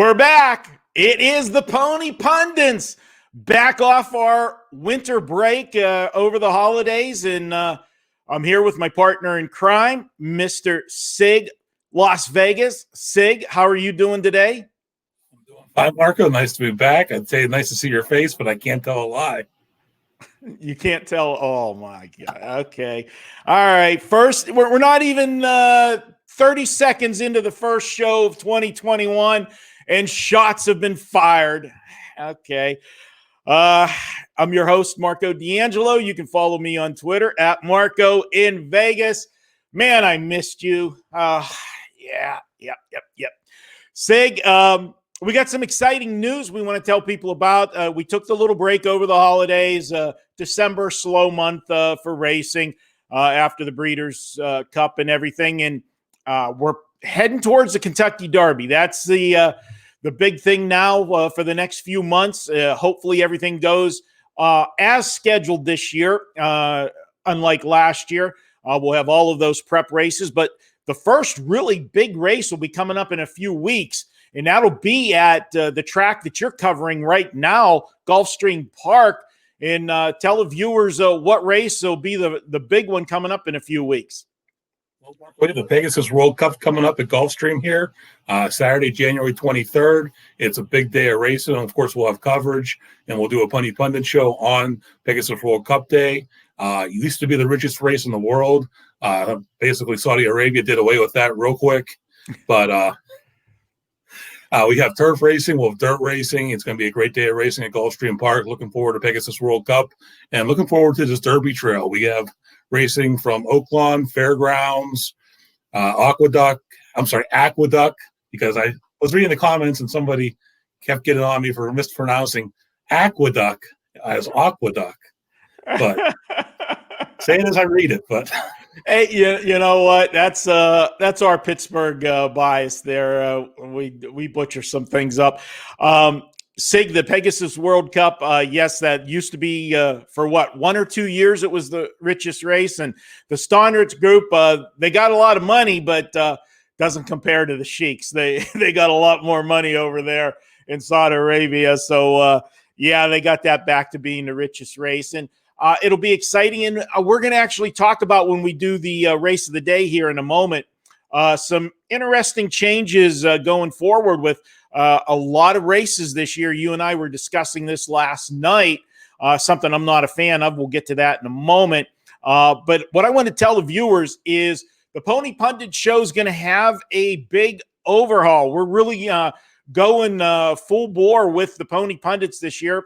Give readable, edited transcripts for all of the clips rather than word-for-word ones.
We're back. It is the Pony Pundits back off our winter break over the holidays. And I'm here with my partner in crime, Mr. Sig, Las Vegas. Sig, how are you doing today? I'm doing fine, Marco. Nice to be back. I'd say nice to see your face, but I can't tell a lie. You can't tell. Oh, my God. Okay. All right. First, we're not even 30 seconds into the first show of 2021, and shots have been fired. Okay. I'm your host, Marco D'Angelo. You can follow me on Twitter at Marco in Vegas. Man, I missed you. Yep. Sig, we got some exciting news we want to tell people about. We took the little break over the holidays. December, slow month for racing after the Breeders' Cup and everything. And we're heading towards the Kentucky Derby. That's the big thing now for the next few months. Hopefully everything goes as scheduled this year. Unlike last year, we'll have all of those prep races. But the first really big race will be coming up in a few weeks. And that'll be at the track that you're covering right now, Gulfstream Park. And tell the viewers what race will be the big one coming up in a few weeks. Well, Marco, the Pegasus World Cup coming up at Gulfstream here, Saturday, January 23rd. It's a big day of racing. Of course, we'll have coverage, and we'll do a Punny Pundit show on Pegasus World Cup Day. It used to be the richest race in the world. Basically, Saudi Arabia did away with that real quick. But we have turf racing. We'll have dirt racing. It's going to be a great day of racing at Gulfstream Park. Looking forward to Pegasus World Cup and looking forward to this Derby Trail. We have racing from Oaklawn, Fairgrounds, Aqueduct, because I was reading the comments and somebody kept getting on me for mispronouncing Aqueduct as Aqueduct. But say it as I read it, but hey, you know what? That's our Pittsburgh bias there. We butcher some things up. Sig, the Pegasus World Cup, yes, that used to be for 1 or 2 years it was the richest race. And the Steinritz Group, they got a lot of money, but doesn't compare to the Sheiks. They got a lot more money over there in Saudi Arabia. So, yeah, they got that back to being the richest race. And it'll be exciting. And we're going to actually talk about when we do the race of the day here in a moment, some interesting changes going forward with a lot of races this year. You and I were discussing this last night, something I'm not a fan of. We'll get to that in a moment. But what I want to tell the viewers is the Pony Pundit show is going to have a big overhaul. We're really going full bore with the Pony Pundits this year.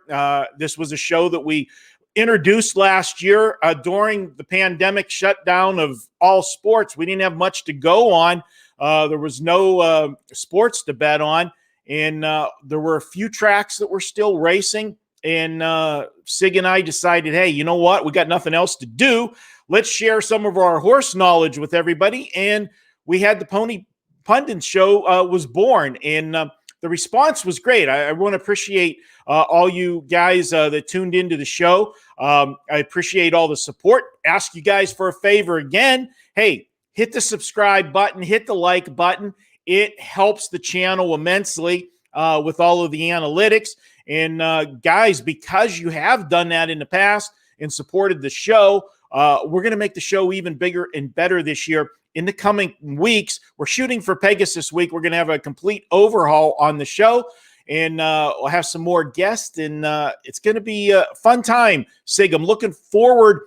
This was a show that we introduced last year during the pandemic shutdown of all sports. We didn't have much to go on. There was no sports to bet on. And there were a few tracks that were still racing. And Sig and I decided, hey, you know what? We got nothing else to do. Let's share some of our horse knowledge with everybody. And we had the Pony Pundits show was born. And the response was great. I want to appreciate all you guys that tuned into the show. I appreciate all the support. Ask you guys for a favor again. Hey, hit the subscribe button, hit the like button. It helps the channel immensely with all of the analytics. And guys, because you have done that in the past and supported the show, we're going to make the show even bigger and better this year. In the coming weeks, we're shooting for Pegasus Week. We're going to have a complete overhaul on the show, and we'll have some more guests, and it's going to be a fun time. Sig, I'm looking forward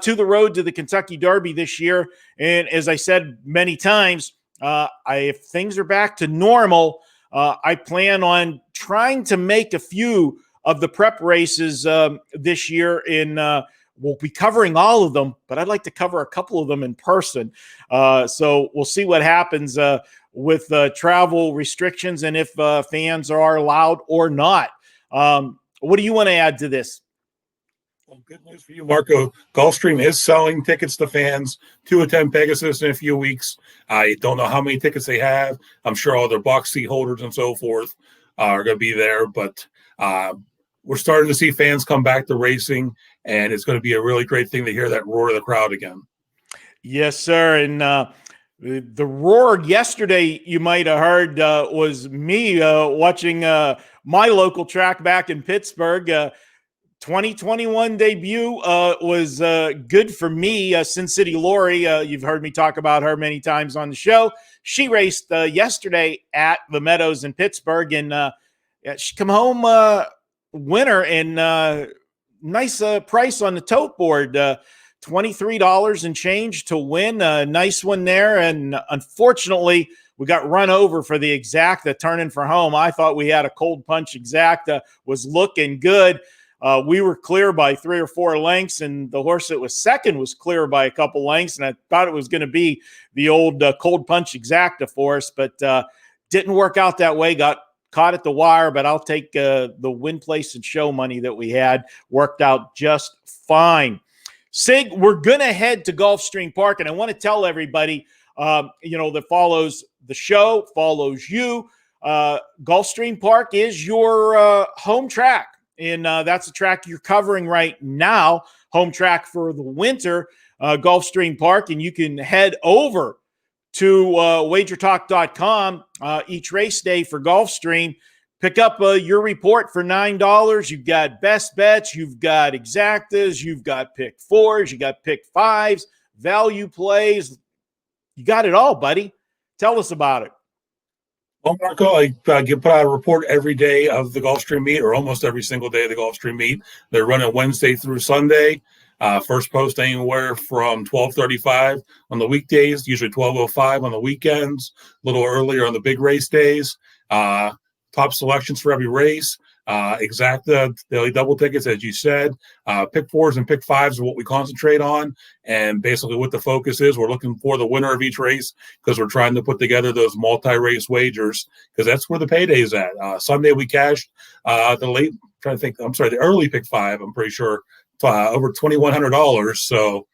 to the road to the Kentucky Derby this year. And as I said many times, if things are back to normal, I plan on trying to make a few of the prep races this year we'll be covering all of them, but I'd like to cover a couple of them in person. So we'll see what happens with travel restrictions and if fans are allowed or not. What do you want to add to this? Well, good news for you, Marco. Gulfstream is selling tickets to fans to attend Pegasus in a few weeks. I don't know how many tickets they have. I'm sure all their box seat holders and so forth are going to be there, but we're starting to see fans come back to racing, and it's going to be a really great thing to hear that roar of the crowd again. Yes, sir. And The roar yesterday, you might have heard, was me watching my local track back in Pittsburgh. 2021 debut was good for me. Sin City Lori, you've heard me talk about her many times on the show. She raced yesterday at the Meadows in Pittsburgh, and she come home winner and nice price on the tote board. $23 and change to win. A nice one there. And unfortunately, we got run over for the exacta turning for home. I thought we had a cold punch exacta, was looking good. We were clear by 3 or 4 lengths, and the horse that was second was clear by a couple lengths. And I thought it was going to be the old cold punch exacta for us, but didn't work out that way. Got caught at the wire, but I'll take the win, place, and show money that we had. Worked out just fine. Sig, we're going to head to Gulfstream Park, and I want to tell everybody, that follows the show, follows you. Gulfstream Park is your home track, and that's the track you're covering right now, home track for the winter, Gulfstream Park, and you can head over to WagerTalk.com each race day for Gulfstream. Pick up your report for $9. You've got best bets, you've got exactas, you've got pick fours, you got pick fives, value plays. You got it all, buddy. Tell us about it. Well, Marco, I put out a report every day of the Gulfstream meet, or almost every single day of the Gulfstream meet. They're running Wednesday through Sunday. First post anywhere from 12:35 on the weekdays, usually 12:05 on the weekends, a little earlier on the big race days. Top selections for every race, exacta, daily double tickets, as you said. Pick fours and pick fives are what we concentrate on. And basically what the focus is, we're looking for the winner of each race because we're trying to put together those multi-race wagers because that's where the payday is at. Sunday we cashed the early pick five, I'm pretty sure, over $2,100. So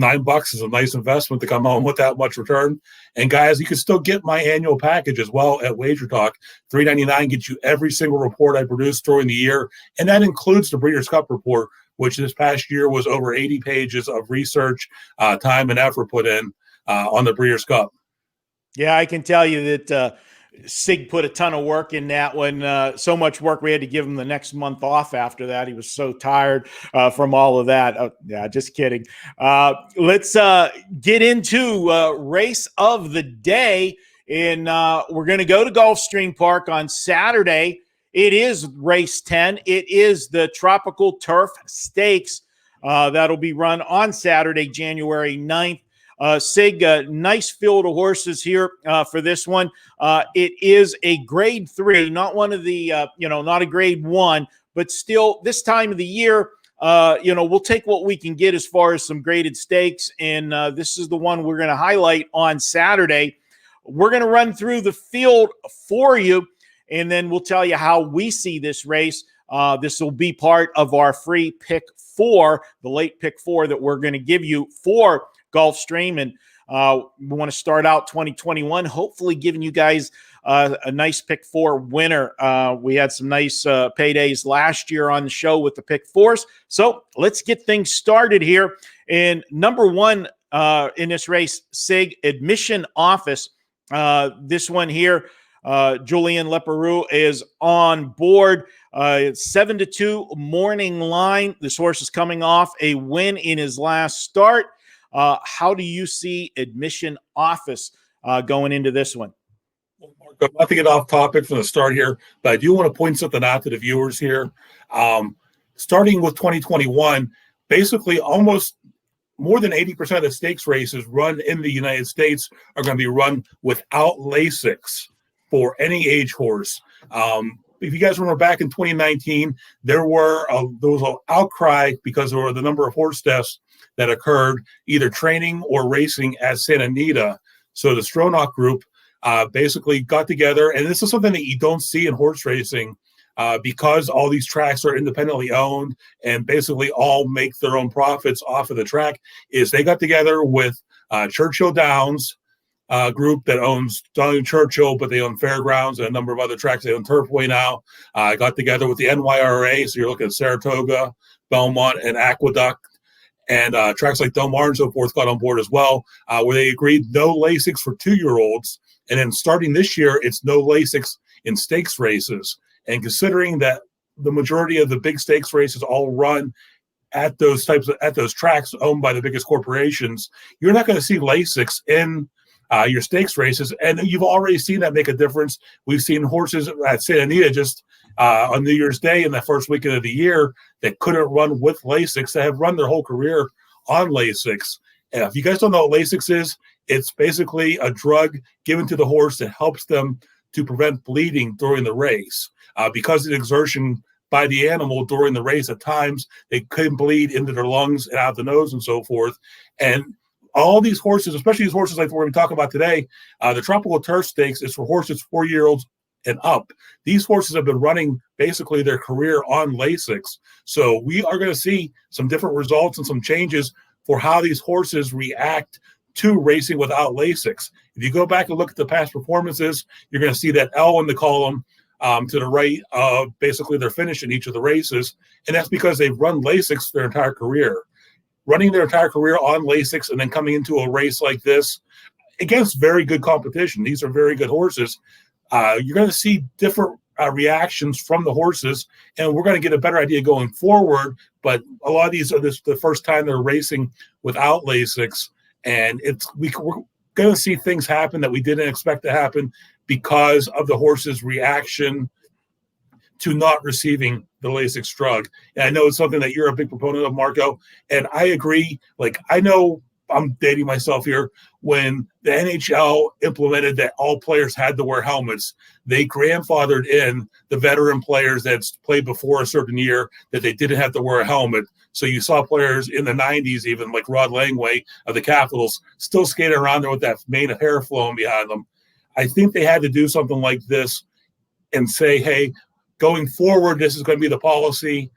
$9 is a nice investment to come home with that much return. And guys, you can still get my annual package as well at WagerTalk. $3.99 gets you every single report I produce during the year, and that includes the Breeders' Cup report, which this past year was over 80 pages of research, time, and effort put in on the Breeders' Cup. Yeah, I can tell you that Sig put a ton of work in that one. So much work, we had to give him the next month off after that. He was so tired from all of that. Yeah, just kidding. Let's get into race of the day. And we're going to go to Gulfstream Park on Saturday. It is race 10. It is the Tropical Turf Stakes. That'll be run on Saturday, January 9th. Sig, nice field of horses here for this one. It is a grade 3, not one of the, not a grade 1, but still this time of the year, we'll take what we can get as far as some graded stakes. And this is the one we're going to highlight on Saturday. We're going to run through the field for you, and then we'll tell you how we see this race. This will be part of our free pick 4, the late pick 4 that we're going to give you for Gulfstream. And we want to start out 2021, hopefully giving you guys a nice pick 4 winner. We had some nice paydays last year on the show with the pick 4s. So let's get things started here. And number 1 in this race, Sig, Admission Office. This one here, Julian Leperoux is on board. 7-2 morning line. This horse is coming off a win in his last start. How do you see Admission Office going into this one? Well, Mark, not to get off topic from the start here, but I do want to point something out to the viewers here. Starting with 2021, basically almost more than 80% of the stakes races run in the United States are going to be run without Lasix for any age horse. If you guys remember back in 2019, there was an outcry because there were the number of horse deaths that occurred either training or racing at Santa Anita. So the Stronach group basically got together, and this is something that you don't see in horse racing because all these tracks are independently owned and basically all make their own profits off of the track, is they got together with Churchill Downs group that owns Donnie Churchill, but they own Fairgrounds and a number of other tracks. They own Turfway now. Got together with the NYRA, so you're looking at Saratoga, Belmont, and Aqueduct. And tracks like Del Mar and so forth got on board as well, where they agreed no Lasix for 2-year-olds. And then starting this year, it's no Lasix in stakes races. And considering that the majority of the big stakes races all run at those tracks owned by the biggest corporations, you're not going to see Lasix in your stakes races. And you've already seen that make a difference. We've seen horses at Santa Anita just on New Year's Day in the first weekend of the year that couldn't run with Lasix, that have run their whole career on Lasix. And if you guys don't know what Lasix is, it's basically a drug given to the horse that helps them to prevent bleeding during the race. Because of the exertion by the animal during the race, at times they couldn't bleed into their lungs and out the nose and so forth. And all these horses, especially these horses like we're going to talk about today, the Tropical Turf Stakes is for horses 4-year-olds and up. These horses have been running basically their career on Lasix. So we are going to see some different results and some changes for how these horses react to racing without Lasix. If you go back and look at the past performances, you're going to see that L in the column to the right of basically their finish in each of the races. And that's because they've run Lasix their entire career. Running their entire career on Lasix and then coming into a race like this against very good competition. These are very good horses. You're going to see different reactions from the horses, and we're going to get a better idea going forward. But a lot of these are the first time they're racing without Lasix, and we're going to see things happen that we didn't expect to happen because of the horse's reaction to not receiving the Lasix drug. And I know it's something that you're a big proponent of, Marco, and I agree. Like, I know I'm dating myself here. When the NHL implemented that all players had to wear helmets, they grandfathered in the veteran players that played before a certain year that they didn't have to wear a helmet. So you saw players in the 90s, even like Rod Langway of the Capitals, still skating around there with that mane of hair flowing behind them. I think they had to do something like this and say, hey, going forward, this is going to be the policy,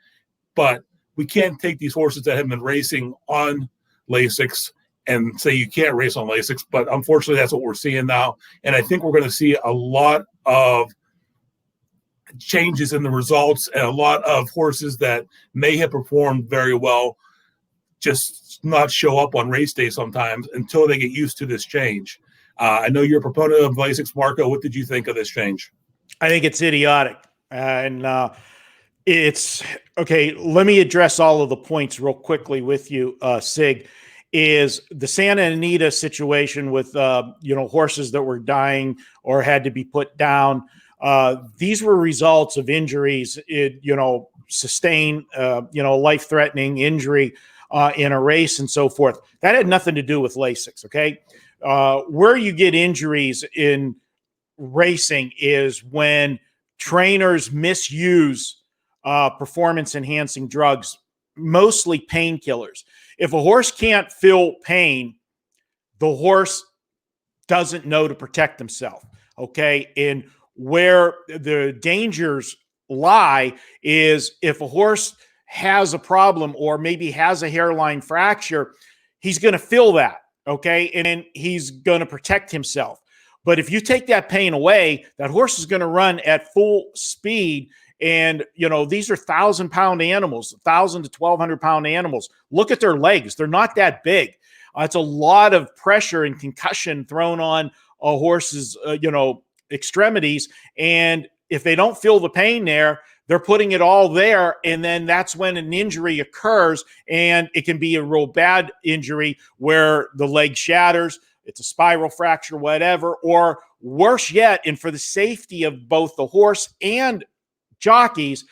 but we can't take these horses that have been racing on Lasix and say you can't race on Lasix. But unfortunately, that's what we're seeing now. And I think we're going to see a lot of changes in the results and a lot of horses that may have performed very well just not show up on race day sometimes until they get used to this change. I know you're a proponent of Lasix, Marco. What did you think of this change? I think it's idiotic. And it's okay. Let me address all of the points real quickly with you, Sig. Is the Santa Anita situation with horses that were dying or had to be put down? These were results of injuries. Sustained life-threatening injury in a race and so forth. That had nothing to do with Lasix. Okay, where you get injuries in racing is when trainers misuse performance-enhancing drugs, mostly painkillers. If a horse can't feel pain, the horse doesn't know to protect himself, okay? And where the dangers lie is if a horse has a problem or maybe has a hairline fracture, he's going to feel that, okay? And then he's going to protect himself. But if you take that pain away, that horse is going to run at full speed. And, these are 1,000-pound animals, 1,000 to 1,200-pound animals. Look at their legs. They're not that big. It's a lot of pressure and concussion thrown on a horse's, extremities. And if they don't feel the pain there, they're putting it all there. And then that's when an injury occurs. And it can be a real bad injury where the leg shatters. It's a spiral fracture, whatever, or worse yet, and for the safety of both the horse and jockeys,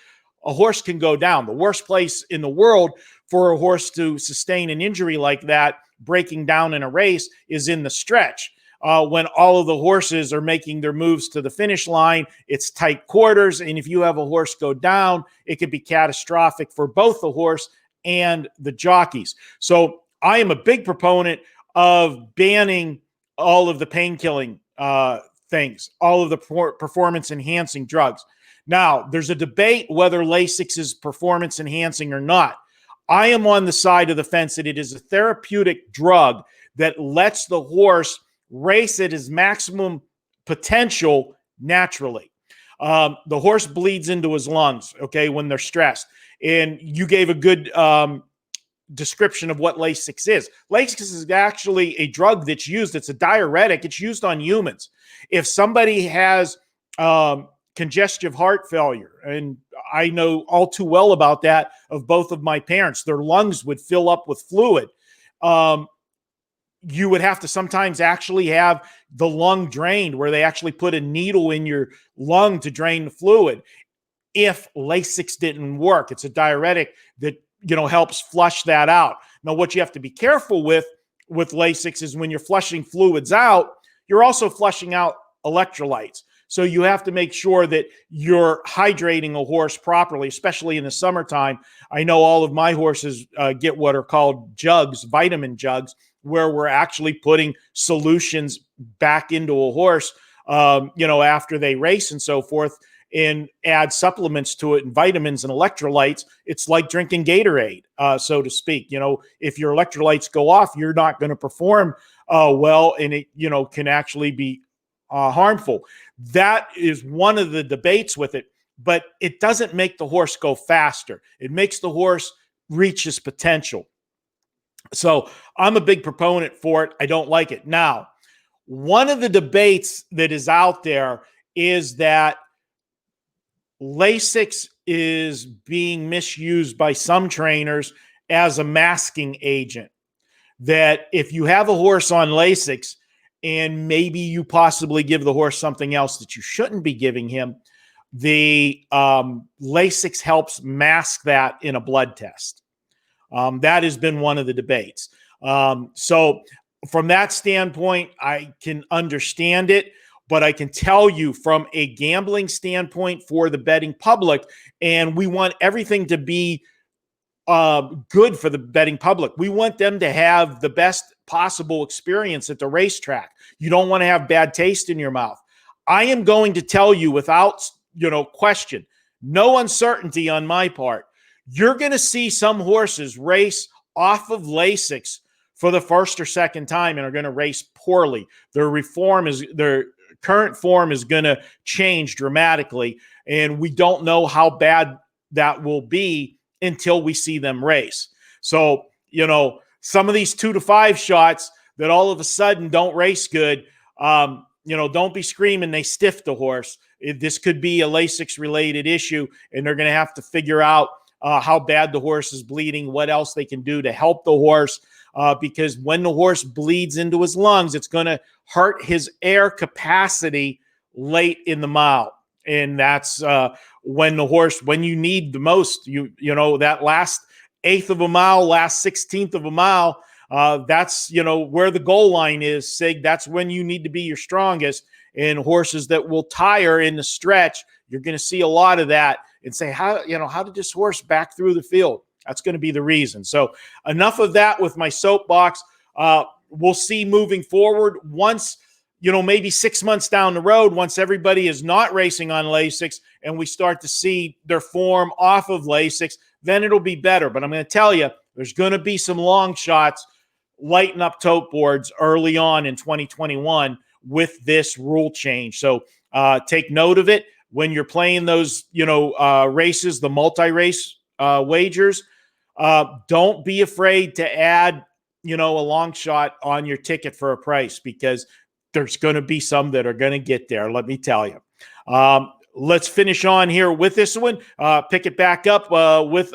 a horse can go down. The worst place in the world for a horse to sustain an injury like that, breaking down in a race, is in the stretch. When all of the horses are making their moves to the finish line, it's tight quarters, and if you have a horse go down, it could be catastrophic for both the horse and the jockeys. So I am a big proponent of banning all of the pain-killing things, all of the performance-enhancing drugs. Now, there's a debate whether Lasix is performance-enhancing or not. I am on the side of the fence that it is a therapeutic drug that lets the horse race at his maximum potential naturally. The horse bleeds into his lungs, okay, when they're stressed. And you gave a good description of what Lasix is. Lasix is actually a drug that's used. It's a diuretic. It's used on humans. If somebody has congestive heart failure, and I know all too well about that of both of my parents, their lungs would fill up with fluid. You would have to sometimes actually have the lung drained, where they actually put a needle in your lung to drain the fluid. If Lasix didn't work, it's a diuretic that helps flush that out. Now, what you have to be careful with Lasix is when you're flushing fluids out, you're also flushing out electrolytes. So you have to make sure that you're hydrating a horse properly, especially in the summertime. I know all of my horses get what are called jugs, vitamin jugs, where we're actually putting solutions back into a horse, after they race and so forth, and add supplements to it and vitamins and electrolytes. It's like drinking Gatorade, so to speak. If your electrolytes go off, you're not going to perform well, and it, can actually be harmful. That is one of the debates with it, but it doesn't make the horse go faster. It makes the horse reach his potential. So I'm a big proponent for it. I don't like it. Now, one of the debates that is out there is that Lasix is being misused by some trainers as a masking agent. That if you have a horse on Lasix and maybe you possibly give the horse something else that you shouldn't be giving him, the Lasix helps mask that in a blood test. That has been one of the debates. So from that standpoint, I can understand it, but I can tell you from a gambling standpoint for the betting public, and we want everything to be good for the betting public. We want them to have the best possible experience at the racetrack. You don't want to have bad taste in your mouth. I am going to tell you without, question, no uncertainty on my part, you're going to see some horses race off of Lasix for the first or second time and are going to race poorly. Their current form is going to change dramatically, and we don't know how bad that will be until we see them race. So, some of these 2 to 5 shots that all of a sudden don't race good, don't be screaming they stiffed the horse. This could be a Lasix related issue, and they're going to have to figure out how bad the horse is bleeding, what else they can do to help the horse, because when the horse bleeds into his lungs, it's going to hurt his air capacity late in the mile. And that's when you need the most, that last 1/8 of a mile, last 1/16 of a mile, that's, where the goal line is, Sig. That's when you need to be your strongest. And horses that will tire in the stretch, you're going to see a lot of that and say, how did this horse back through the field? That's going to be the reason. So enough of that with my soapbox. We'll see moving forward once, maybe 6 months down the road, once everybody is not racing on Lasix and we start to see their form off of Lasix, then it'll be better. But I'm going to tell you, there's going to be some long shots lighting up tote boards early on in 2021 with this rule change. So take note of it when you're playing those, races, the multi-race wagers. Don't be afraid to add, a long shot on your ticket for a price, because there's going to be some that are going to get there. Let me tell you. Let's finish on here with this one. Pick it back up with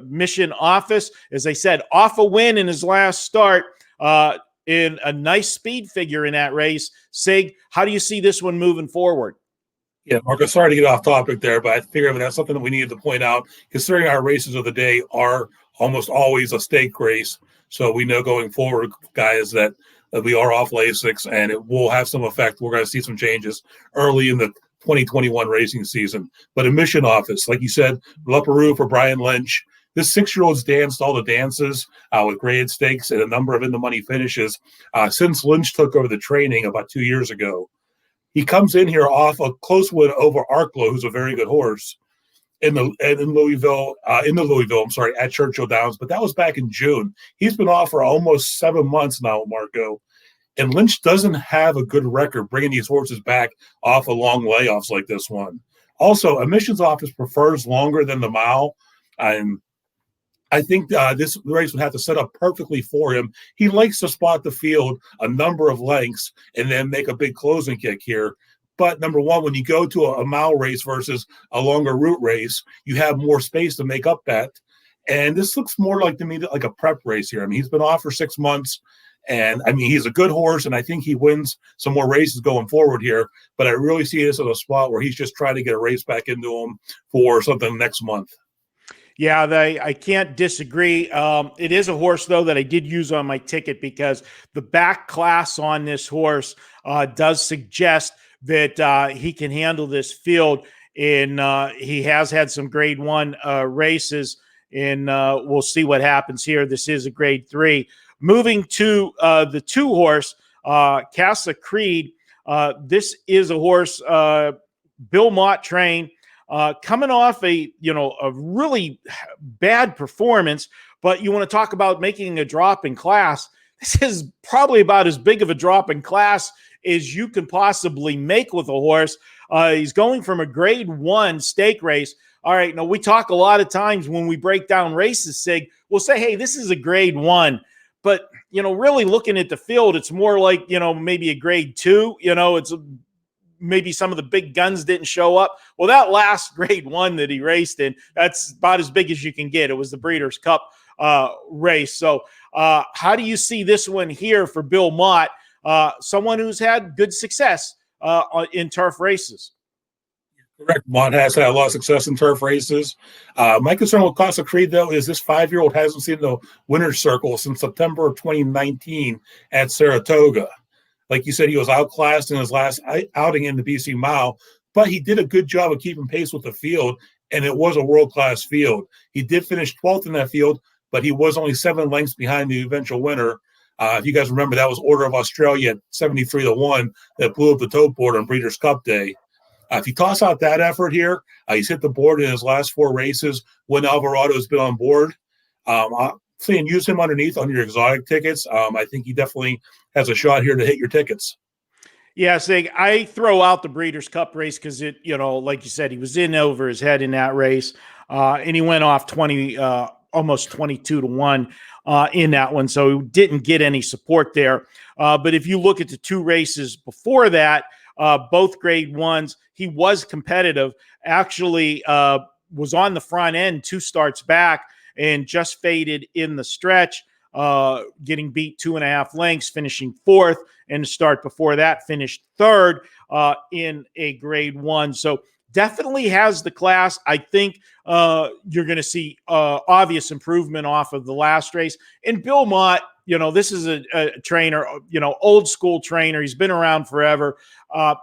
Mission Office. As I said, off a win in his last start, in a nice speed figure in that race. Sig, how do you see this one moving forward? Yeah, Marco, sorry to get off topic there, but I figured that's something that we needed to point out, considering our races of the day are almost always a stake race. So we know going forward, guys, that we are off Lasix, and it will have some effect. We're going to see some changes early in the 2021 racing season. But in Mission Office, like you said, Leparoux for Brian Lynch. This 6-year-old's danced all the dances with graded stakes and a number of in-the-money finishes since Lynch took over the training about 2 years ago. He comes in here off a close win over Arklow, who's a very good horse, in Louisville, at Churchill Downs. But that was back in June. He's been off for almost 7 months now, Marco. And Lynch doesn't have a good record bringing these horses back off of long layoffs like this one. Also, Admissions Office prefers longer than the mile. And I think this race would have to set up perfectly for him. He likes to spot the field a number of lengths and then make a big closing kick here. But number one, when you go to a mile race versus a longer route race, you have more space to make up that. And this looks more like to me like a prep race here. I mean, he's been off for 6 months, and I mean, he's a good horse, and I think he wins some more races going forward here. But I really see this as a spot where he's just trying to get a race back into him for something next month. Yeah, I can't disagree. It is a horse, though, that I did use on my ticket because the back class on this horse does suggest that he can handle this field. And he has had some grade 1 races, and we'll see what happens here. This is a grade 3. Moving to the 2 horse, Casa Creed. This is a horse Bill Mott trained. Coming off a really bad performance, but you want to talk about making a drop in class. This is probably about as big of a drop in class as you can possibly make with a horse. He's going from a grade 1 stake race. All right, now we talk a lot of times when we break down races, Sig, we'll say, hey, this is a grade 1. But, really looking at the field, it's more like, maybe a grade 2. It's maybe some of the big guns didn't show up. Well, that last grade 1 that he raced in, that's about as big as you can get. It was the Breeders' Cup race. So how do you see this one here for Bill Mott, someone who's had good success in turf races? Correct. Mott has had a lot of success in turf races. My concern with Casa Creed, though, is this 5-year-old hasn't seen the winner's circle since September of 2019 at Saratoga. Like you said, he was outclassed in his last outing in the BC Mile, but he did a good job of keeping pace with the field, and it was a world-class field. He did finish 12th in that field, but he was only 7 lengths behind the eventual winner. If you guys remember, that was Order of Australia at 73-1 that blew up the tote board on Breeders' Cup Day. If you toss out that effort here, he's hit the board in his last 4 races when Alvarado's been on board. And use him underneath on your exotic tickets. I think he definitely has a shot here to hit your tickets. Yeah, Sig, I throw out the Breeders' Cup race because it, like you said, he was in over his head in that race, and he went off almost 22-1 in that one, so he didn't get any support there. But if you look at the 2 races before that, both grade 1s, he was competitive. Actually, was on the front end 2 starts back, and just faded in the stretch, getting beat 2.5 lengths, finishing 4th, and the start before that finished 3rd in a grade 1. So definitely has the class. I think you're going to see obvious improvement off of the last race. And Bill Mott, this is a trainer, old school trainer. He's been around forever.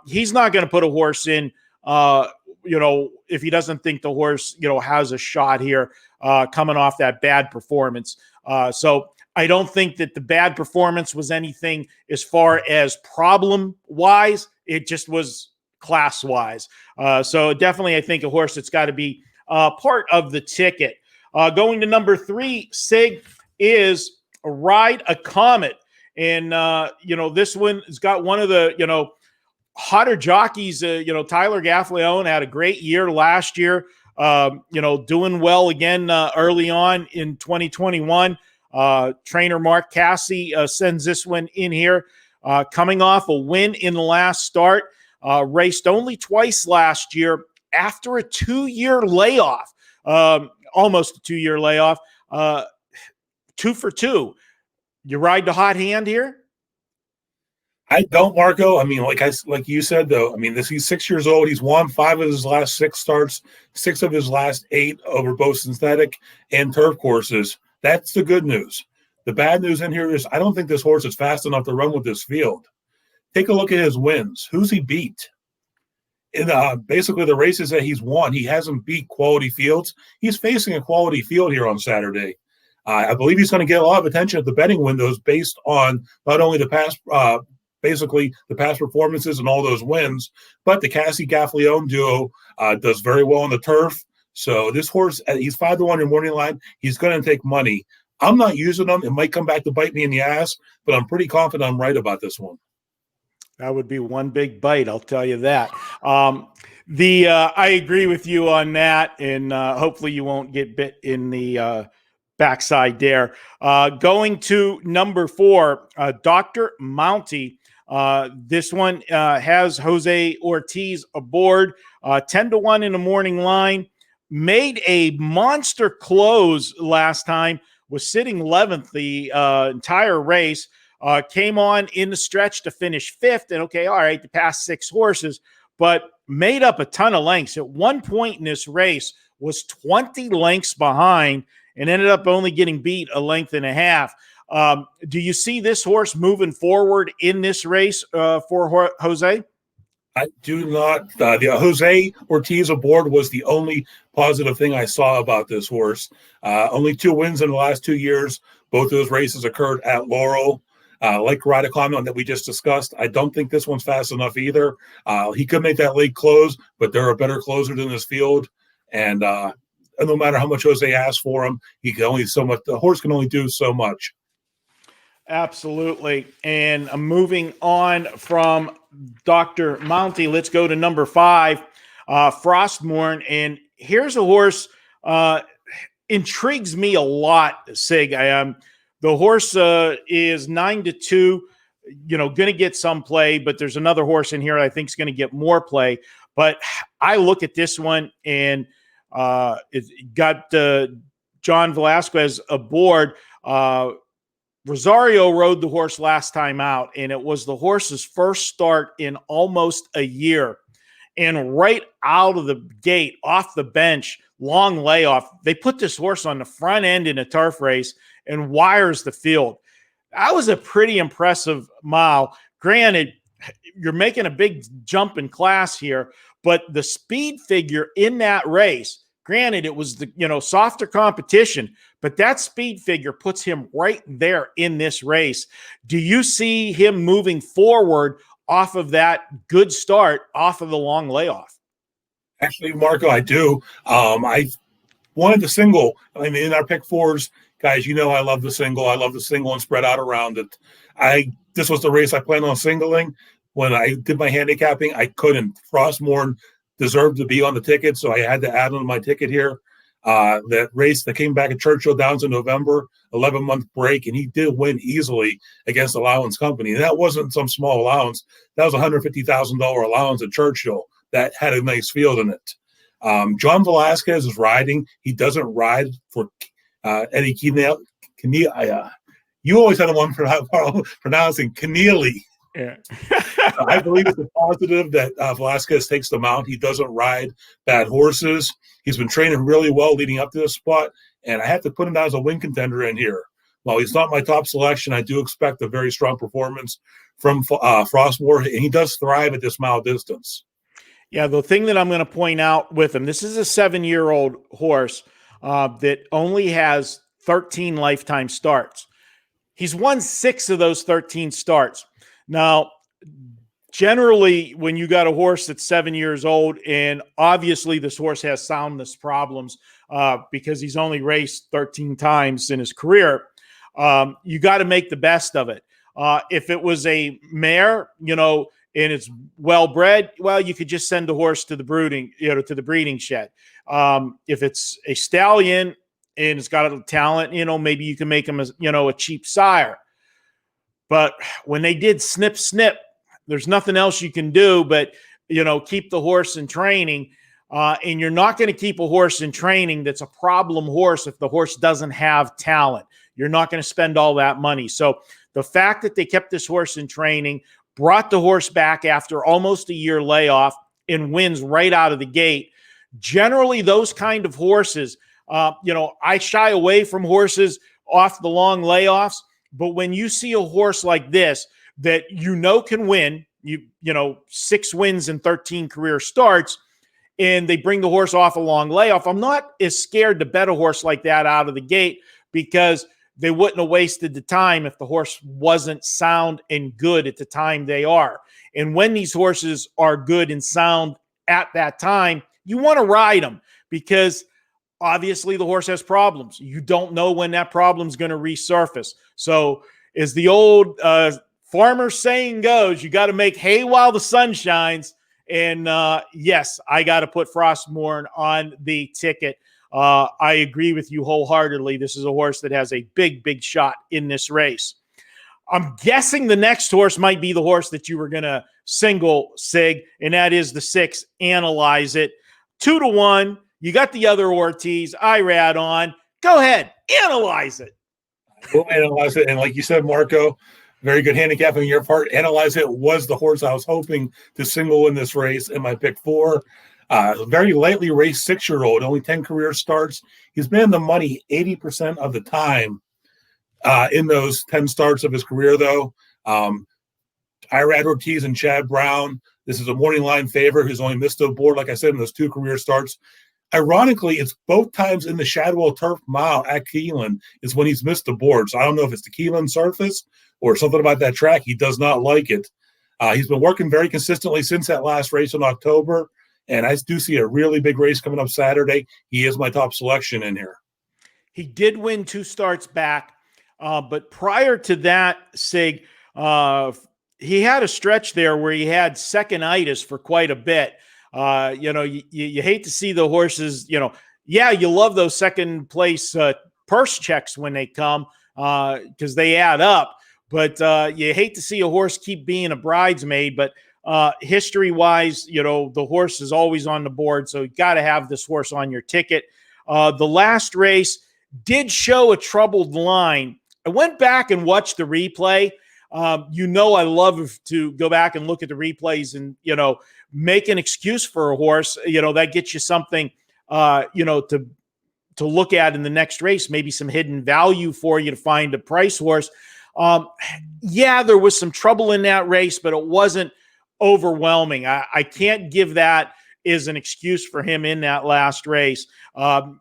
He's not going to put a horse in, if he doesn't think the horse, has a shot here coming off that bad performance. So I don't think that the bad performance was anything as far as problem-wise. It just was class-wise. So definitely I think a horse that's got to be part of the ticket. Going to number 3, Sig, is Ride a Comet. And, this one has got one of the, hotter jockeys. Tyler Gaffleone had a great year last year. Doing well again early on in 2021. Trainer Mark Cassie sends this one in here. Coming off a win in the last start. Raced only twice last year after a 2-year layoff. Almost a 2-year layoff. 2 for 2. You ride the hot hand here? I don't, Marco. I mean, like you said, though, I mean, he's 6 years old. He's won 5 of his last 6 starts, 6 of his last 8 over both synthetic and turf courses. That's the good news. The bad news in here is I don't think this horse is fast enough to run with this field. Take a look at his wins. Who's he beat? In basically the races that he's won, he hasn't beat quality fields. He's facing a quality field here on Saturday. I believe he's going to get a lot of attention at the betting windows based on not only the past basically the past performances and all those wins, but the Cassie Gaffleone duo does very well on the turf. So this horse, he's 5-1 in morning line. He's going to take money. I'm not using him. It might come back to bite me in the ass, but I'm pretty confident I'm right about this one. That would be one big bite, I'll tell you that. I agree with you on that, and hopefully you won't get bit in the backside there. Going to number 4, Dr. Mounty. This one has Jose Ortiz aboard, 10-1 in the morning line. Made a monster close last time, was sitting 11th the entire race. Came on in the stretch to finish 5th, and okay, all right, the past 6 horses, but made up a ton of lengths. At one point in this race, was 20 lengths behind and ended up only getting beat a length and a half. Do you see this horse moving forward in this race for Jose? I do not. The Jose Ortiz aboard was the only positive thing I saw about this horse. Only 2 wins in the last 2 years. Both of those races occurred at Laurel. Like Ride a Comment that we just discussed, I don't think this one's fast enough either. He could make that late close, but they're a better closer than this field. And no matter how much Jose asks for him, he can only so much. The horse can only do so much. Absolutely. And moving on from Dr. Mounty, let's go to number 5, Frostmourne. And here's a horse intrigues me a lot, Sig. The horse is 9-2, going to get some play, but there's another horse in here I think is going to get more play. But I look at this one, and it got John Velasquez aboard. Rosario rode the horse last time out, and it was the horse's first start in almost a year. And right out of the gate, off the bench, long layoff, they put this horse on the front end in a turf race and wires the field. That was a pretty impressive mile. Granted, you're making a big jump in class here, but the speed figure in that race, granted, it was the softer competition, but that speed figure puts him right there in this race. Do you see him moving forward off of that good start, off of the long layoff? Actually, Marco, I do. I wanted the single. I mean, in our pick 4s, guys, I love the single. I love the single and spread out around it. This was the race I planned on singling. When I did my handicapping, I couldn't. Frostmourne deserved to be on the ticket, so I had to add on my ticket here. That race that came back at Churchill Downs in November, 11-month break, and he did win easily against Allowance Company. And that wasn't some small allowance. That was a $150,000 allowance at Churchill that had a nice field in it. John Velasquez is riding. He doesn't ride for Eddie Keneally. You always had a one for pronouncing Keneally. Yeah. I believe it's a positive that Velasquez takes the mount. He doesn't ride bad horses. He's been training really well leading up to this spot, and I have to put him down as a win contender in here. While he's not my top selection, I do expect a very strong performance from Frostmourne, and he does thrive at this mile distance. Yeah, the thing that I'm going to point out with him, this is a 7-year-old horse that only has 13 lifetime starts. He's won 6 of those 13 starts. Now, generally, when you got a horse that's 7 years old, and obviously this horse has soundness problems because he's only raced 13 times in his career, you got to make the best of it. If it was a mare, and it's well-bred, well, you could just send the horse to the breeding shed. If it's a stallion and it's got a talent, maybe you can make him a cheap sire. But when they did snip, there's nothing else you can do but, keep the horse in training. And you're not going to keep a horse in training that's a problem horse if the horse doesn't have talent. You're not going to spend all that money. So the fact that they kept this horse in training, brought the horse back after almost a year layoff, and wins right out of the gate. Generally, those kind of horses, I shy away from horses off the long layoffs. But when you see a horse like this that can win, 6 wins and 13 career starts, and they bring the horse off a long layoff, I'm not as scared to bet a horse like that out of the gate because they wouldn't have wasted the time if the horse wasn't sound and good at the time they are. And when these horses are good and sound at that time, you want to ride them because obviously the horse has problems. You don't know when that problem is going to resurface. So as the old farmer saying goes, you got to make hay while the sun shines. And yes, I got to put Frostmourne on the ticket. I agree with you wholeheartedly. This is a horse that has a big, big shot in this race. I'm guessing the next horse might be the horse that you were going to single, Sig, and that is the 6, Analyze It. 2-1. You got the other Ortiz, Irad on. Go ahead, analyze it. We'll analyze it. And like you said, Marco, very good handicap on your part. Analyze It was the horse I was hoping to single in this race in my pick 4. Very lightly raced 6-year-old, only 10 career starts. He's been in the money 80% of the time in those 10 starts of his career, though. Irad Ortiz and Chad Brown. This is a morning line favorite who's only missed the board, like I said, in those 2 career starts. Ironically, it's both times in the Shadwell Turf Mile at Keeneland is when he's missed the board. So I don't know if it's the Keeneland surface or something about that track. He does not like it. He's been working very consistently since that last race in October, and I do see a really big race coming up Saturday. He is my top selection in here. He did win 2 starts back, but prior to that, Sig, he had a stretch there where he had second-itis for quite a bit. You hate to see the horses, you love those second place purse checks when they come because they add up. But you hate to see a horse keep being a bridesmaid. But history-wise, the horse is always on the board, so you got to have this horse on your ticket. The last race did show a troubled line. I went back and watched the replay. I love to go back and look at the replays and, make an excuse for a horse. That gets you something, to look at in the next race, maybe some hidden value for you to find a price horse. There was some trouble in that race, but it wasn't overwhelming. I can't give that as an excuse for him in that last race.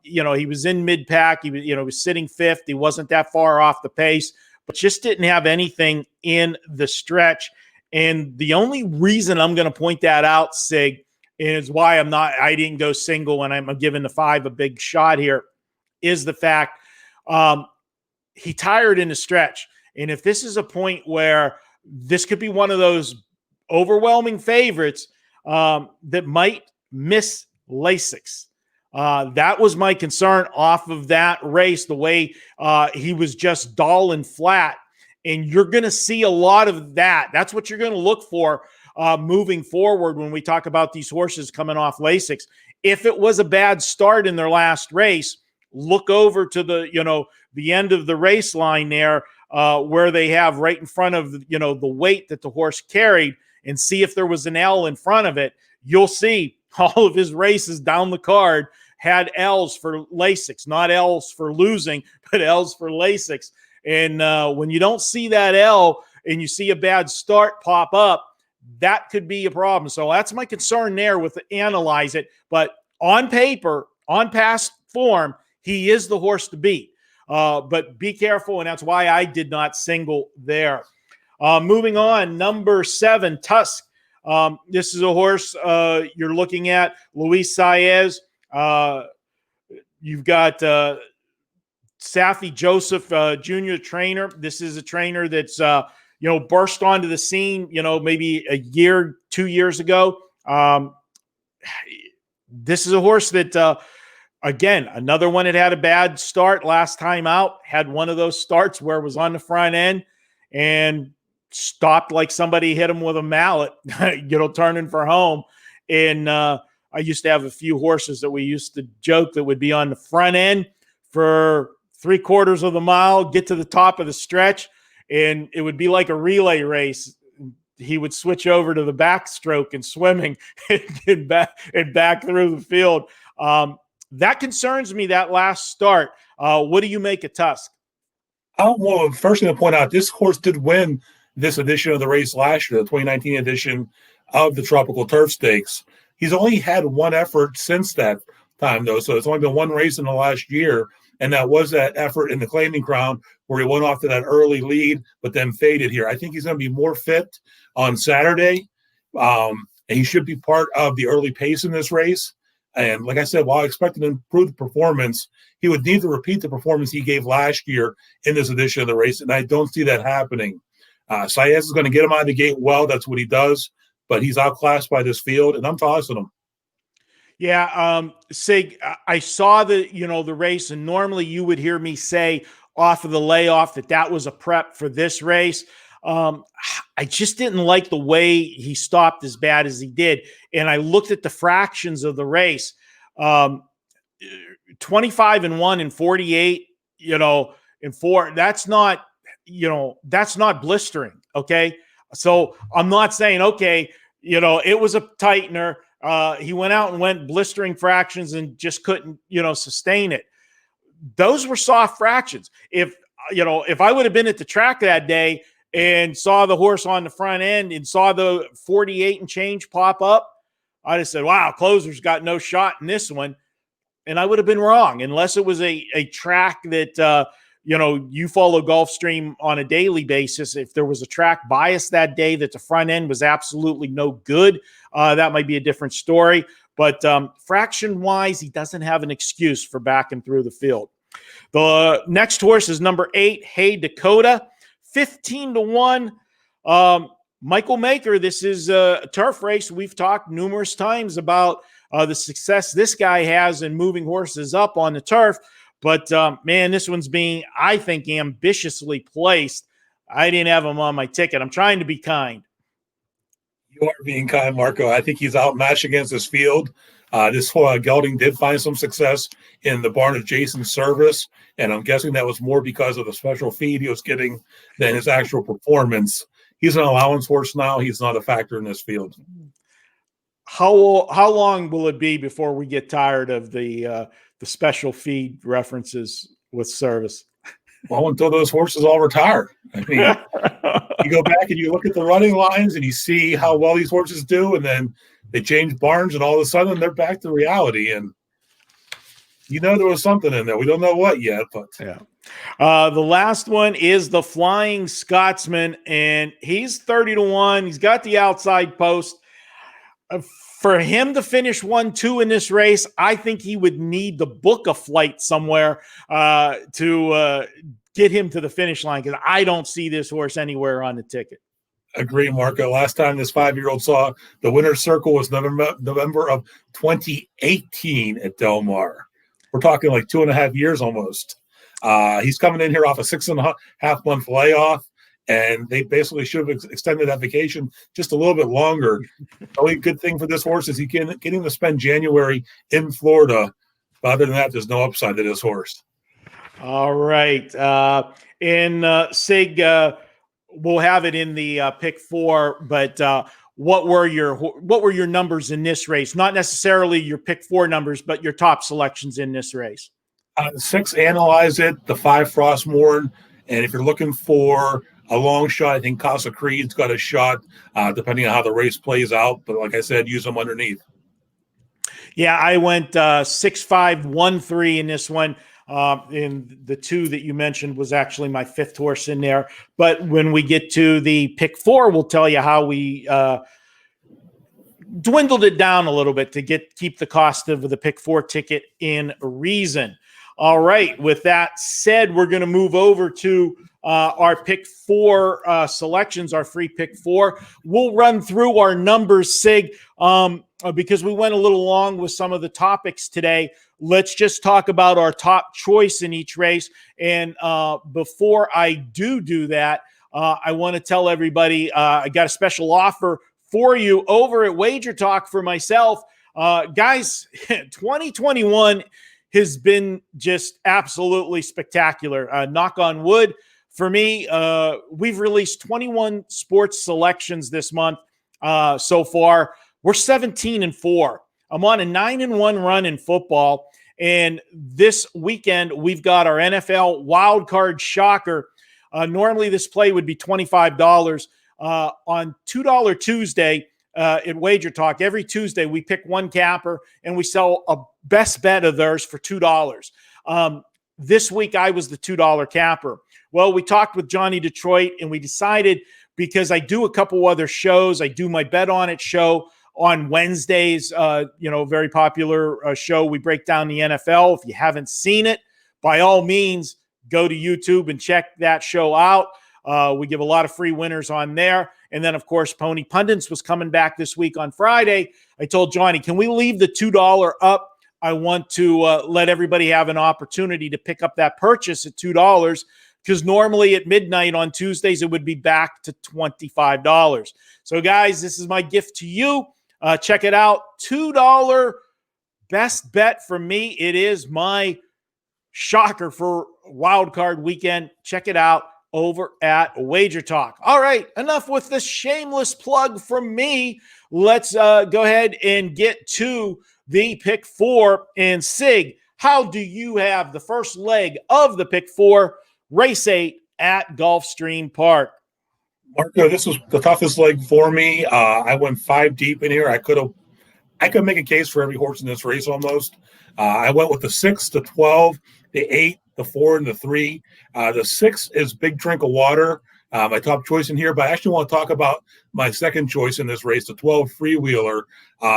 He was in mid-pack. He was sitting 5th. He wasn't that far off the pace, but just didn't have anything in the stretch. And the only reason I'm going to point that out, Sig, is why I didn't go single and I'm giving the 5 a big shot here, is the fact he tired in the stretch. And if this is a point where this could be one of those overwhelming favorites that might miss Lasix. That was my concern off of that race, the way he was just dull and flat. And you're going to see a lot of that. That's what you're going to look for moving forward when we talk about these horses coming off Lasix. If it was a bad start in their last race, look over to the end of the race line there where they have right in front of, the weight that the horse carried, and see if there was an L in front of it. You'll see all of his races down the card had L's for Lasix, not L's for losing, but L's for Lasix. And when you don't see that L and you see a bad start pop up, that could be a problem. So that's my concern there with Analyze It. But on paper, on past form, he is the horse to beat. But be careful, and that's why I did not single there. Moving on, number 7, Tusk. This is a horse you're looking at, Luis Saez. You've got Safi Joseph Jr. trainer. This is a trainer that's burst onto the scene, maybe a year, 2 years ago. This is a horse that, again, another one that had a bad start last time out, had one of those starts where it was on the front end and stopped like somebody hit him with a mallet, turning for home. And I used to have a few horses that we used to joke that would be on the front end for 3/4 of the mile, get to the top of the stretch, and it would be like a relay race. He would switch over to the backstroke and swimming and back through the field. That concerns me, that last start. What do you make of Tusk? Well, first thing to point out, this horse did win this edition of the race last year, the 2019 edition of the Tropical Turf Stakes. He's only had one effort since that time, though, so it's only been one race in the last year, and that was that effort in the Claiming Crown where he went off to that early lead but then faded here. I think he's going to be more fit on Saturday, and he should be part of the early pace in this race. And like I said, while I expect an improved performance, he would need to repeat the performance he gave last year in this edition of the race, and I don't see that happening. Saez is going to get him out of the gate well. That's what he does, but he's outclassed by this field, and I'm tossing him. Yeah, Sig, I saw the race, and normally you would hear me say off of the layoff that was a prep for this race. Um, I just didn't like the way he stopped as bad as he did, and I looked at the fractions of the race. Um, 25-1 and 48, and 4. That's not blistering. Okay. So I'm not saying, okay, it was a tightener. He went out and went blistering fractions and just couldn't, sustain it. Those were soft fractions. If I would have been at the track that day and saw the horse on the front end and saw the 48 and change pop up, I'd have said, wow, Closer's got no shot in this one. And I would have been wrong, unless it was a track that, you follow Gulfstream on a daily basis. If there was a track bias that day that the front end was absolutely no good, that might be a different story. But fraction-wise, he doesn't have an excuse for backing through the field. The next horse is number 8, Hey Dakota, 15-1. Michael Maker, this is a turf race. We've talked numerous times about the success this guy has in moving horses up on the turf. But, man, this one's being, I think, ambitiously placed. I didn't have him on my ticket. I'm trying to be kind. You are being kind, Marco. I think he's outmatched against this field. This gelding did find some success in the barn adjacent service, and I'm guessing that was more because of the special feed he was getting than his actual performance. He's an allowance horse now. He's not a factor in this field. How long will it be before we get tired of the special feed references with service? Well, until those horses all retire. I mean, you go back and you look at the running lines and you see how well these horses do, and then they change barns, and all of a sudden they're back to reality. And there was something in there. We don't know what yet, but yeah. The last one is the Flying Scotsman, and he's 30-1. He's got the outside post. For him to finish 1-2 in this race, I think he would need to book a flight somewhere to get him to the finish line, because I don't see this horse anywhere on the ticket. Agree, Marco. Last time this 5-year-old saw the winner's circle was November of 2018 at Del Mar. We're talking like 2.5 years almost. He's coming in here off a 6.5 month layoff, and they basically should have extended that vacation just a little bit longer. The only good thing for this horse is he can get him to spend January in Florida. But other than that, there's no upside to this horse. All right. Sig, we'll have it in the pick 4, but what were your numbers in this race? Not necessarily your pick 4 numbers, but your top selections in this race. 6, Analyze It, the 5, Frostmourne, and if you're looking for a long shot, I think Casa Creed's got a shot, depending on how the race plays out. But like I said, use them underneath. Yeah, I went 6-5-1-3 in this one. And the 2 that you mentioned was actually my 5th horse in there. But when we get to the pick 4, we'll tell you how we dwindled it down a little bit to keep the cost of the pick 4 ticket in reason. All right. With that said, we're going to move over to our pick 4 selections, our free pick 4. We'll run through our numbers, Sig, because we went a little long with some of the topics today. Let's just talk about our top choice in each race. And before I do that, I want to tell everybody I got a special offer for you over at WagerTalk for myself. Guys, 2021 has been just absolutely spectacular. Knock on wood. For me, we've released 21 sports selections this month so far. We're 17-4. I'm on a 9-1 run in football. And this weekend, we've got our NFL Wild Card Shocker. Normally, this play would be $25. On $2 Tuesday at WagerTalk, every Tuesday, we pick one capper and we sell a best bet of theirs for $2. This week, I was the $2 capper. Well, we talked with Johnny Detroit, and we decided, because I do a couple other shows, I do my Bet On It show on Wednesdays, very popular show. We break down the NFL. If you haven't seen it, by all means, go to YouTube and check that show out. We give a lot of free winners on there. And then, of course, Pony Pundits was coming back this week on Friday. I told Johnny, can we leave the $2 up? I want to let everybody have an opportunity to pick up that purchase at $2, because normally at midnight on Tuesdays, it would be back to $25. So, guys, this is my gift to you. Check it out. $2 best bet for me. It is my shocker for Wild Card Weekend. Check it out over at WagerTalk. All right, enough with the shameless plug from me. Let's go ahead and get to the pick four. And Sig, how do you have the first leg of the pick four, race 8 at Gulfstream Park? Marco, this was the toughest leg for me. I went 5 deep in here. I could make a case for every horse in this race almost. I went with the 6, the 12, the 8, the 4, and the 3. The 6 is Big Drink of Water, my top choice in here. But I actually want to talk about my second choice in this race, the 12 Freewheeler.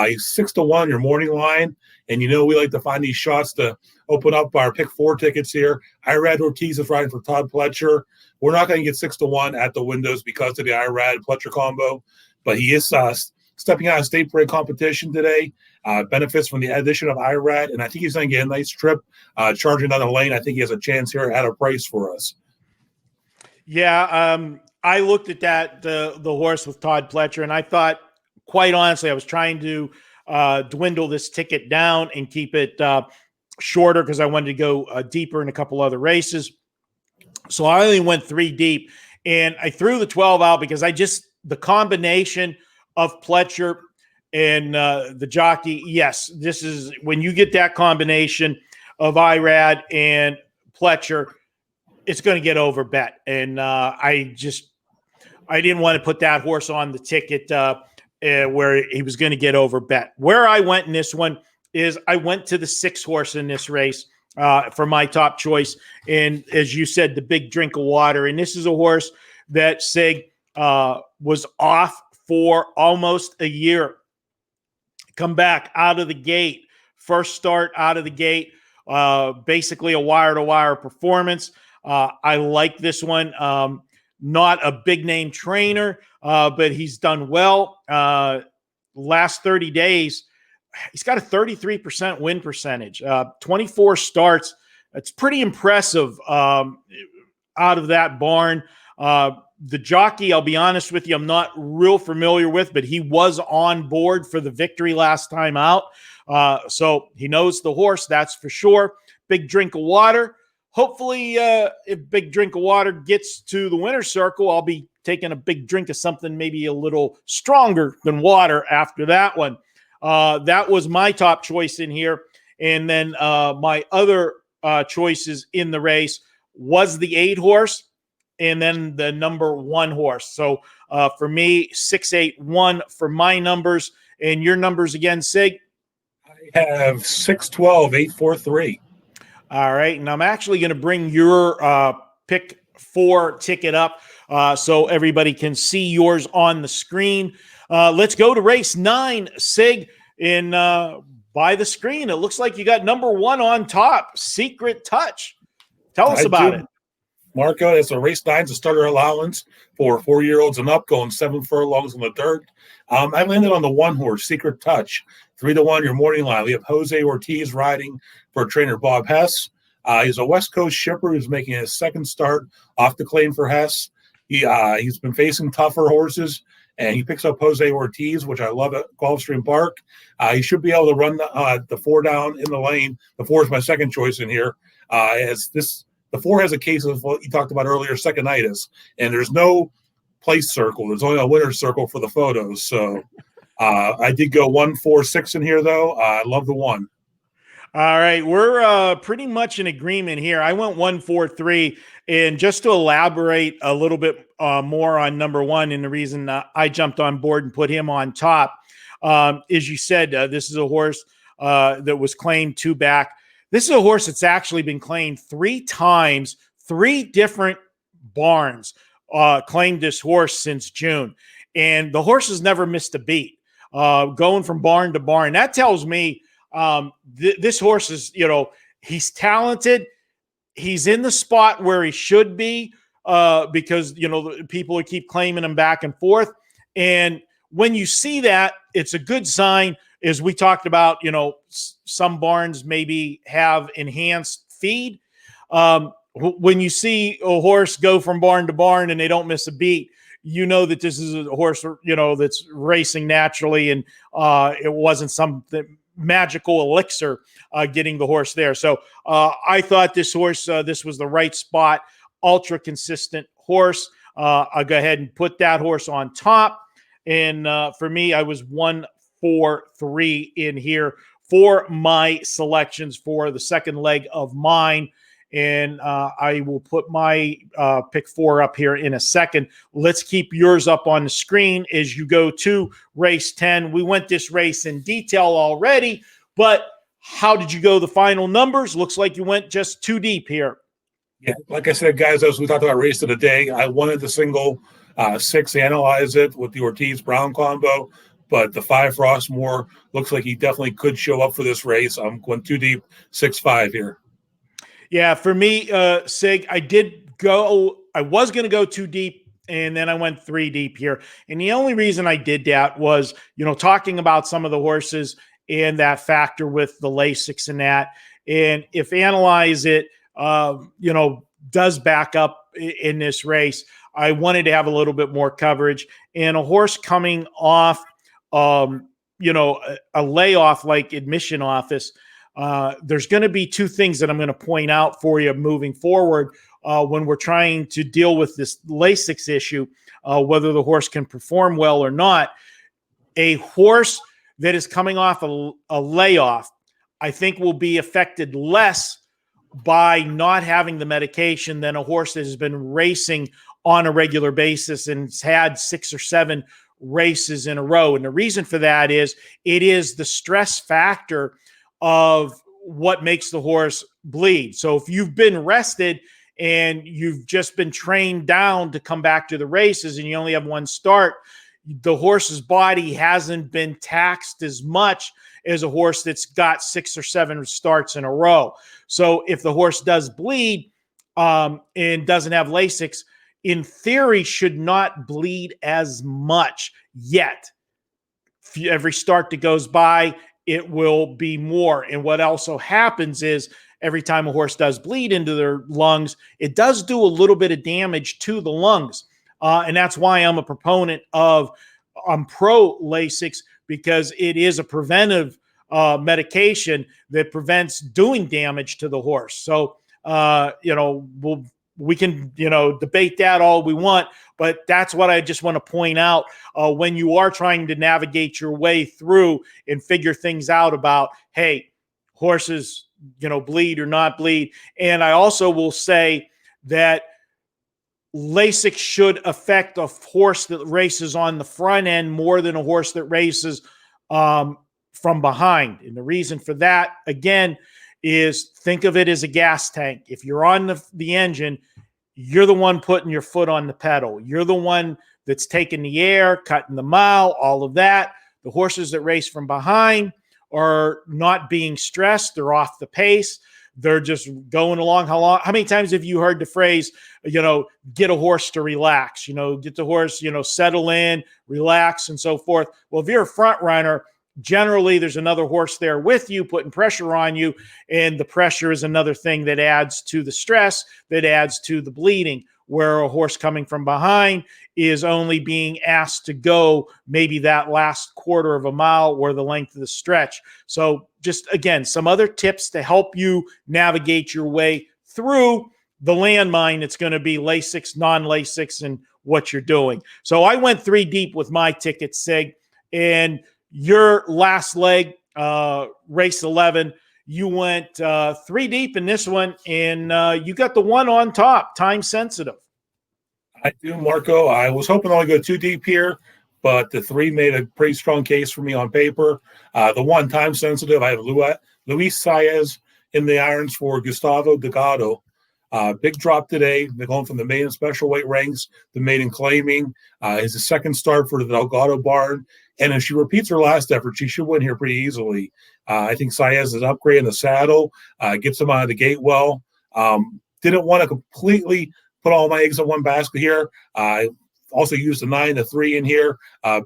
He's 6-1 your morning line. And, we like to find these shots to open up our pick 4 tickets here. Irad Ortiz is riding for Todd Pletcher. We're not going to get 6-1 at the windows because of the Irad Pletcher combo. But he is stepping out of state parade competition today. Benefits from the addition of Irad, and I think he's going to get a nice trip charging down the lane. I think he has a chance here at a price for us. Yeah, I looked at that, the horse with Todd Pletcher, and I thought, quite honestly, I was trying to dwindle this ticket down and keep it shorter because I wanted to go deeper in a couple other races. So I only went 3 deep, and I threw the 12 out because the combination of Pletcher and the jockey. Yes, this is when you get that combination of Irad and Pletcher, it's going to get over bet. And I didn't want to put that horse on the ticket where he was going to get over bet. Where I went in this one is I went to the 6 horse in this race for my top choice. And as you said, the Big Drink of Water. And this is a horse that Sig was off for almost a year. Come back out of the gate. First start out of the gate. Basically a wire-to-wire performance. I like this one. Not a big-name trainer, but he's done well. Last 30 days, he's got a 33% win percentage. 24 starts. It's pretty impressive out of that barn. The jockey, I'll be honest with you, I'm not real familiar with, but he was on board for the victory last time out. So he knows the horse, that's for sure. Big Drink of Water. Hopefully, if Big Drink of Water gets to the winner's circle, I'll be taking a big drink of something maybe a little stronger than water after that one. That was my top choice in here. And then my other choices in the race was the 8 horse and then the number 1 horse. So for me, 6-8-1 for my numbers. And your numbers again, Sig? I have 6-12-8-4-3. All right. And I'm actually going to bring your pick 4 ticket up so everybody can see yours on the screen. Let's go to race 9, Sig. In by the screen, it looks like you got number 1 on top, Secret Touch. Tell us about it. Marco, it's a race 9's a starter allowance for 4-year-olds and up, going 7 furlongs in the dirt. I landed on the 1 horse, Secret Touch, 3-1 your morning line. We have Jose Ortiz riding for trainer Bob Hess. He's a West Coast shipper who's making his second start off the claim for Hess. He's been facing tougher horses, and he picks up Jose Ortiz, which I love at Gulfstream Park. He should be able to run the 4 down in the lane. The 4 is my second choice in here. The 4 has a case of what you talked about earlier, second-itis, and there's no place circle. There's only a winner's circle for the photos. So I did go 1-4-6 in here, though. I love the 1. All right. We're pretty much in agreement here. I went 1-4-3. And just to elaborate a little bit more on number 1 and the reason I jumped on board and put him on top, as you said, this is a horse that was claimed 2 back. This is a horse that's actually been claimed 3 times, 3 different barns claimed this horse since June. And the horse has never missed a beat, going from barn to barn. That tells me this horse is, he's talented. He's in the spot where he should be. because, people would keep claiming him back and forth. And when you see that, it's a good sign. As we talked about, some barns maybe have enhanced feed. When you see a horse go from barn to barn and they don't miss a beat, you know that this is a horse, that's racing naturally, and it wasn't some magical elixir getting the horse there. So I thought this horse, this was the right spot, ultra consistent horse. I'll go ahead and put that horse on top. And for me, I was 1-4-3 in here for my selections for the second leg of mine. And I will put my pick 4 up here in a second. Let's keep yours up on the screen as you go to race 10. We went this race in detail already, but how did you go the final numbers? Looks like you went just too deep here. Yeah, like I said, guys, as we talked about race of the day, I wanted the single 6 analyze it with the Ortiz Brown combo, but the 5 Frostmourne looks like he definitely could show up for this race. I'm going too deep, 6-5 here. Yeah, for me, Sig, I was going to go too deep, and then I went 3 deep here. And the only reason I did that was, talking about some of the horses and that factor with the Lasix and that. And if Analyze It, does back up in this race, I wanted to have a little bit more coverage. And a horse coming off, a layoff like Admission Office, there's going to be 2 things that I'm going to point out for you moving forward when we're trying to deal with this Lasix issue, whether the horse can perform well or not. A horse that is coming off a layoff, I think, will be affected less by not having the medication than a horse that has been racing on a regular basis and has had 6 or 7 races in a row. And the reason for that is it is the stress factor of what makes the horse bleed. So if you've been rested and you've just been trained down to come back to the races and you only have 1 start, the horse's body hasn't been taxed as much as a horse that's got 6 or 7 starts in a row. So if the horse does bleed and doesn't have Lasix, in theory should not bleed as much yet. Every start that goes by, it will be more. And what also happens is every time a horse does bleed into their lungs, it does do a little bit of damage to the lungs. And that's why I'm a proponent of, I'm pro Lasix, because it is a preventive medication that prevents doing damage to the horse. So, we can, debate that all we want, but that's what I just want to point out when you are trying to navigate your way through and figure things out about, hey, horses, bleed or not bleed. And I also will say that Lasix should affect a horse that races on the front end more than a horse that races from behind. And the reason for that, again, is think of it as a gas tank. If you're on the engine, you're the one putting your foot on the pedal. You're the one that's taking the air, cutting the mile, all of that. The horses that race from behind are not being stressed. They're off the pace. They're just going along. How many times have you heard the phrase, get a horse to relax, get the horse, settle in, relax, and so forth? Well, if you're a front runner, generally there's another horse there with you putting pressure on you, and the pressure is another thing that adds to the stress, that adds to the bleeding, where a horse coming from behind is only being asked to go maybe that last quarter of a mile or the length of the stretch. So just, again, some other tips to help you navigate your way through the landmine that's going to be Lasix, non-Lasix, and what you're doing. So I went 3 deep with my ticket, Sig, and your last leg, race 11, you went 3 deep in this one, and you got the one on top, time sensitive. I do, Marco. I was hoping to only go 2 deep here, but the 3 made a pretty strong case for me on paper. The one, time sensitive, I have Luis Saez in the irons for Gustavo Delgado. Big drop today. They're going from the maiden special weight ranks, the maiden claiming. Is the second start for the Delgado barn. And if she repeats her last effort, she should win here pretty easily. I think Saez is an upgrade in the saddle, gets him out of the gate well. Didn't want to completely put all my eggs in one basket here. I also use the 9, the 3 in here.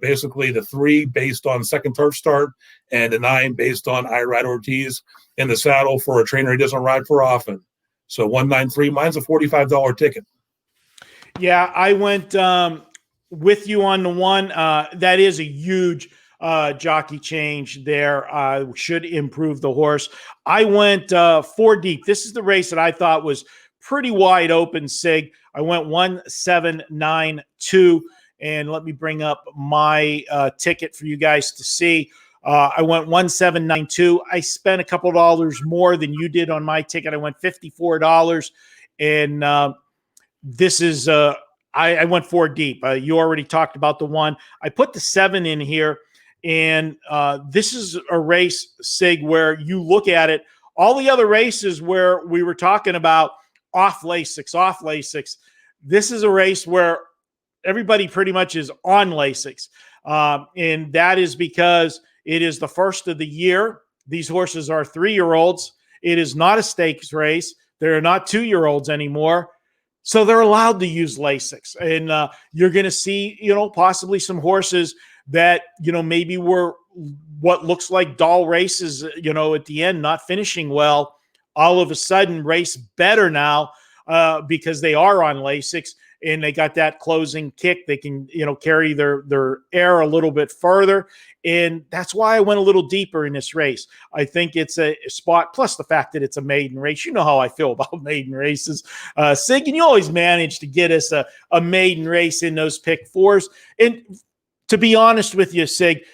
Basically, the 3 based on second turf start, and the 9 based on I ride Ortiz in the saddle for a trainer he doesn't ride for often. So 193, mine's a $45 ticket. Yeah, I went with you on the one. That is a huge jockey change there. Should improve the horse. I went 4 deep. This is the race that I thought was pretty wide open, Sig. I went 1792, and let me bring up my ticket for you guys to see. I went 1792. I spent a couple dollars more than you did on my ticket. I went $54, and this is I went 4 deep. You already talked about the one. I put the 7 in here, and this is a race, Sig, where you look at it. All the other races where we were talking about off Lasix. This is a race where everybody pretty much is on Lasix, and that is because it is the first of the year. These horses are 3-year-olds. It is not a stakes race. They're not 2-year-olds anymore. So they're allowed to use Lasix. And you're going to see, possibly some horses that, maybe were what looks like dull races, at the end, not finishing well, all of a sudden race better now because they are on Lasix and they got that closing kick. They can, carry their air a little bit further. And that's why I went a little deeper in this race. I think it's a spot, plus the fact that it's a maiden race. You know how I feel about maiden races. Sig, and you always manage to get us a maiden race in those pick 4s. And to be honest with you, Sig,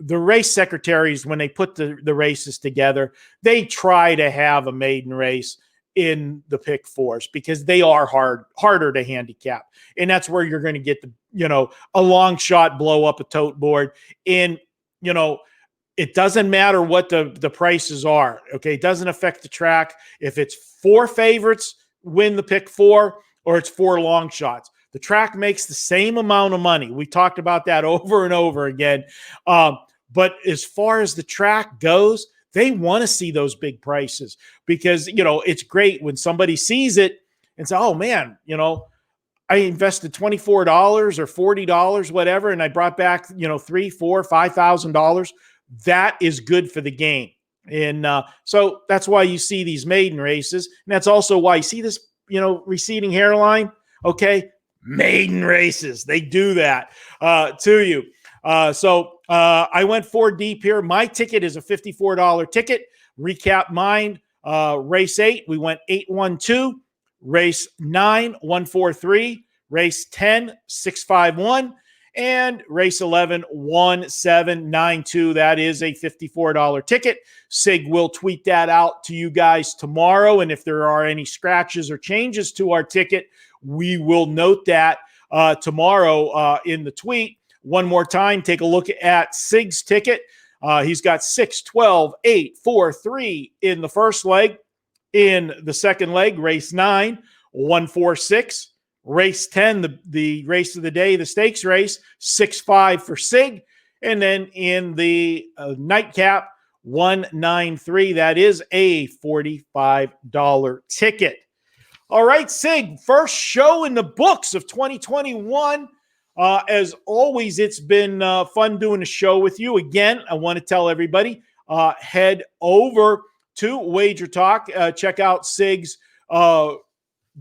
the race secretaries, when they put the races together, they try to have a maiden race in the pick 4s because they are harder to handicap. And that's where you're going to get a long shot blow up a tote board. And, it doesn't matter what the prices are. Okay. It doesn't affect the track. If it's 4 favorites win the pick 4 or it's 4 long shots, the track makes the same amount of money. We talked about that over and over again. But as far as the track goes, they want to see those big prices because, it's great when somebody sees it and says, oh man, I invested $24 or $40, whatever, and I brought back, $3,000, $4,000, $5,000. That is good for the game. And so that's why you see these maiden races. And that's also why you see this, receding hairline. Okay. Maiden races. They do that to you. So I went 4 deep here. My ticket is a $54 ticket. Recap mine. Race 8, we went 812. Race 9, 143. Race 10, 651. And race 11, 1792. That is a $54 ticket. Sig will tweet that out to you guys tomorrow. And if there are any scratches or changes to our ticket, we will note that tomorrow in the tweet. One more time, take a look at Sig's ticket. He's got 6, 12, 8, 4, 3 in the first leg. In the second leg, race 9, 146. Race 10, the race of the day, the stakes race, 6-5 for Sig. And then in the nightcap, 193. That is a $45 ticket. All right, Sig, first show in the books of 2021. As always, it's been fun doing a show with you. Again, I want to tell everybody, head over to WagerTalk. Check out Sig's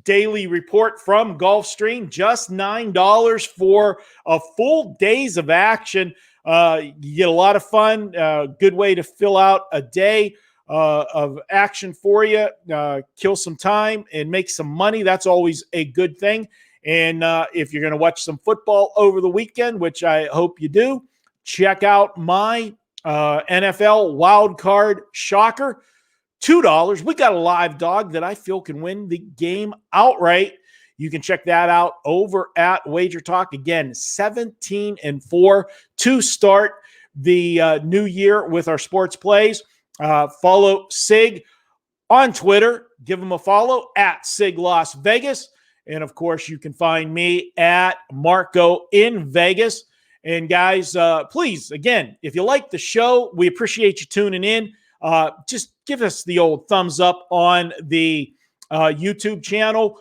daily report from Gulfstream. Just $9 for a full days of action. You get a lot of fun. Good way to fill out a day of action for you. Kill some time and make some money. That's always a good thing. And if you're going to watch some football over the weekend, which I hope you do, check out my NFL wild card shocker. $2. We got a live dog that I feel can win the game outright. You can check that out over at WagerTalk. Again, 17-4 to start the new year with our sports plays. Follow Sig on Twitter. Give him a follow at Sig Las Vegas. And, of course, you can find me at Marco in Vegas. And, guys, please, again, if you like the show, we appreciate you tuning in. Just give us the old thumbs up on the YouTube channel.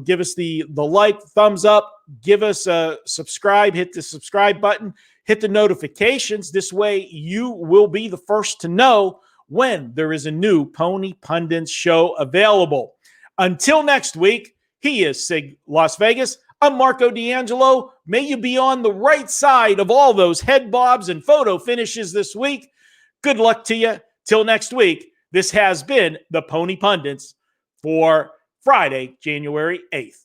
Give us the like, thumbs up, give us a subscribe, hit the subscribe button, hit the notifications. This way you will be the first to know when there is a new Pony Pundits show available. Until next week, he is Sig Las Vegas. I'm Marco D'Angelo. May you be on the right side of all those head bobs and photo finishes this week. Good luck to you. Till next week, this has been the Pony Pundits for Friday, January 8th.